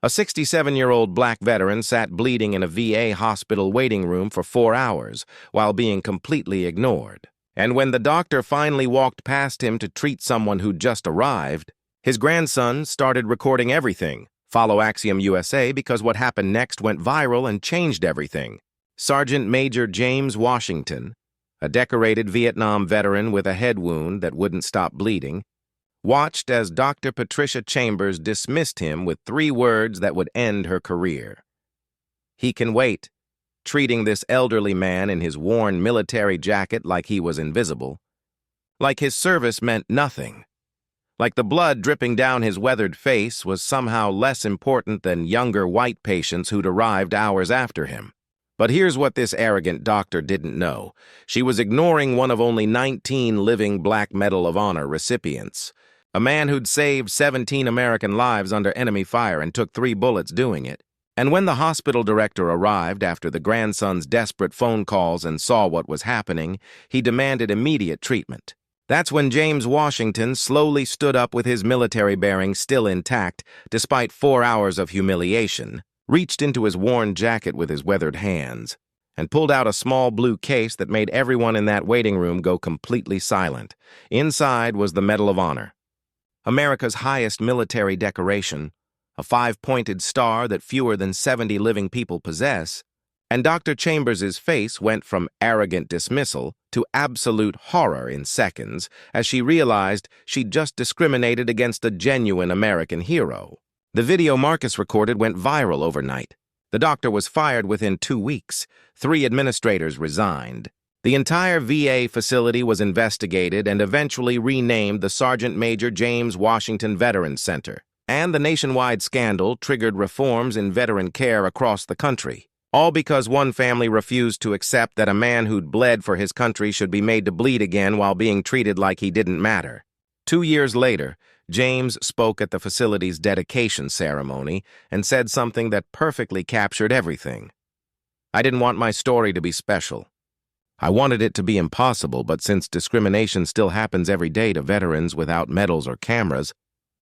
A 67-year-old black veteran sat bleeding in a VA hospital waiting room for 4 hours while being completely ignored. And when the doctor finally walked past him to treat someone who'd just arrived, his grandson started recording everything. Follow Axiom USA because what happened next went viral and changed everything. Sergeant Major James Washington, a decorated Vietnam veteran with a head wound that wouldn't stop bleeding, watched as Dr. Patricia Chambers dismissed him with 3 words that would end her career. "He can wait," treating this elderly man in his worn military jacket like he was invisible, like his service meant nothing, like the blood dripping down his weathered face was somehow less important than younger white patients who'd arrived hours after him. But here's what this arrogant doctor didn't know. She was ignoring one of only 19 living Black Medal of Honor recipients, a man who'd saved 17 American lives under enemy fire and took 3 bullets doing it. And when the hospital director arrived after the grandson's desperate phone calls and saw what was happening, he demanded immediate treatment. That's when James Washington slowly stood up with his military bearings still intact, despite 4 hours of humiliation, reached into his worn jacket with his weathered hands, and pulled out a small blue case that made everyone in that waiting room go completely silent. Inside was the Medal of Honor, America's highest military decoration, a 5-pointed star that fewer than 70 living people possess, and Dr. Chambers's face went from arrogant dismissal to absolute horror in seconds as she realized she'd just discriminated against a genuine American hero. The video Marcus recorded went viral overnight. The doctor was fired within 2 weeks. 3 administrators resigned. The entire VA facility was investigated and eventually renamed the Sergeant Major James Washington Veterans Center. And the nationwide scandal triggered reforms in veteran care across the country, all because one family refused to accept that a man who'd bled for his country should be made to bleed again while being treated like he didn't matter. 2 years later, James spoke at the facility's dedication ceremony and said something that perfectly captured everything. "I didn't want my story to be special. I wanted it to be impossible, but since discrimination still happens every day to veterans without medals or cameras,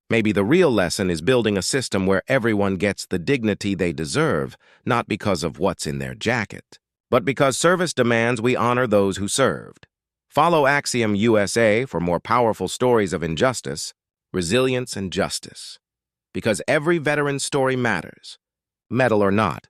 maybe the real lesson is building a system where everyone gets the dignity they deserve, not because of what's in their jacket, but because service demands we honor those who served." Follow Axiom USA for more powerful stories of injustice, resilience, and justice. Because every veteran's story matters, medal or not.